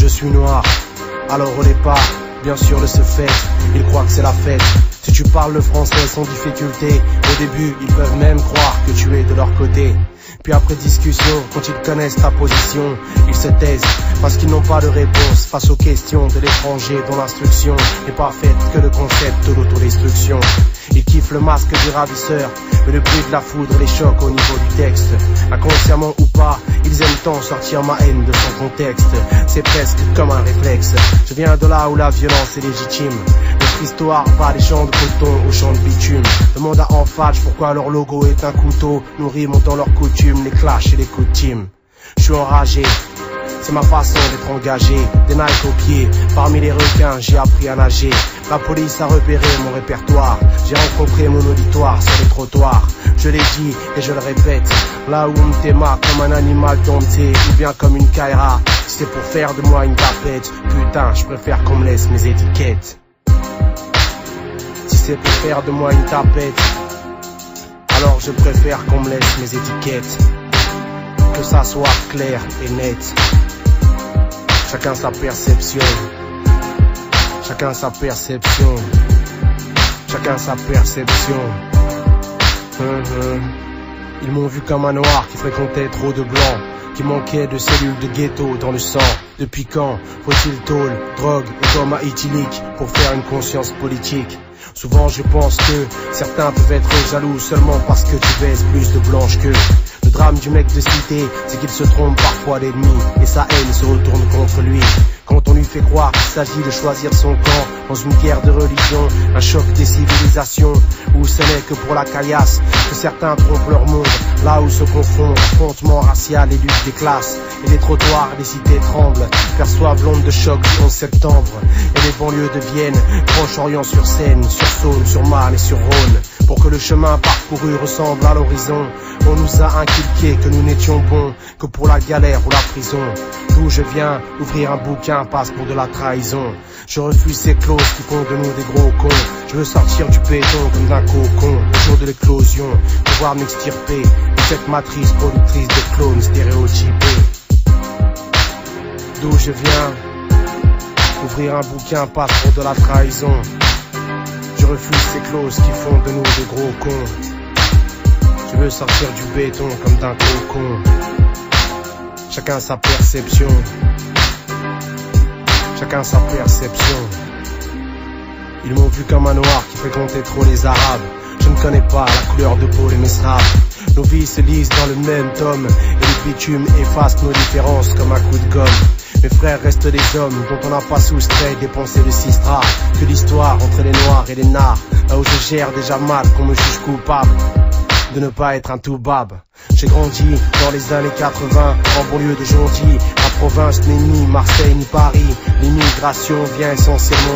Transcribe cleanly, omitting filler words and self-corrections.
je suis noir. Alors au départ, bien sûr de ce fait, ils croient que c'est la fête. Si tu parles le français sans difficulté, au début ils peuvent même croire que tu es de leur côté. Puis après discussion, quand ils connaissent ta position, ils se taisent parce qu'ils n'ont pas de réponse face aux questions de l'étranger dont l'instruction n'est pas faite que le concept de l'autodestruction. Ils kiffent le masque du ravisseur, mais le bruit de la foudre les choque au niveau du texte. Inconsciemment ou pas, ils aiment tant sortir ma haine de son contexte. C'est presque comme un réflexe. Je viens de là où la violence est légitime. Notre histoire va des champs de coton aux champs de bitume. Demande à Enfadge pourquoi leur logo est un couteau. Nous rimons dans leurs coutumes, les clashs et les coups de team. Je suis enragé, c'est ma façon d'être engagé. Des Nike aux pieds, parmi les requins j'ai appris à nager. La police a repéré mon répertoire, j'ai rencontré mon auditoire sur les trottoirs. Je l'ai dit et je le répète, là où on me téma comme un animal dompté ou bien comme une caïra, si c'est pour faire de moi une tapette, putain je préfère qu'on me laisse mes étiquettes. Si c'est pour faire de moi une tapette, alors je préfère qu'on me laisse mes étiquettes. Que ça soit clair et net. Chacun sa perception. Chacun sa perception. Chacun sa perception. Ils m'ont vu comme un noir qui fréquentait trop de blancs, qui manquait de cellules de ghetto dans le sang. Depuis quand faut-il tôle, drogue et coma éthylique pour faire une conscience politique? Souvent je pense que certains peuvent être jaloux seulement parce que tu baises plus de blanches qu'eux. Le drame du mec de cité, c'est qu'il se trompe parfois d'ennemi et sa haine se retourne contre lui. Quand on lui fait croire qu'il s'agit de choisir son camp dans une guerre de religion, un choc des civilisations, où ce n'est que pour la caillasse que certains trompent leur monde, là où se confondent affrontement racial et lutte des classes. Et les trottoirs des cités tremblent, perçoivent l'onde de choc du 11 septembre. Et les banlieues deviennent Proche-Orient-sur-Seine, sur Saône, sur Marne et sur Rhône. Pour que le chemin parcouru ressemble à l'horizon, on nous a inculqué que nous n'étions bons que pour la galère ou la prison. D'où je viens, ouvrir un bouquin passe pour de la trahison. Je refuse ces clauses qui font de nous des gros cons. Je veux sortir du béton comme d'un cocon au jour de l'éclosion, pouvoir m'extirper de cette matrice productrice de clones stéréotypés. D'où je viens, ouvrir un bouquin passe pour de la trahison. Je refuse ces clauses qui font de nous des gros cons. Je veux sortir du béton comme d'un cocon. Chacun sa perception. Chacun sa perception. Ils m'ont vu comme un noir qui fréquentait trop les arabes. Je ne connais pas la couleur de peau des mesrabes. Nos vies se lisent dans le même tome et le bitume efface nos différences comme un coup de gomme. Mes frères restent des hommes dont on n'a pas soustrait des pensées de sistra. Que l'histoire entre les noirs et les nards, là où je gère déjà mal qu'on me juge coupable de ne pas être un toubab. J'ai grandi dans les années 80 en banlieue de Jondy. La province n'est ni Marseille ni Paris. L'immigration vient essentiellement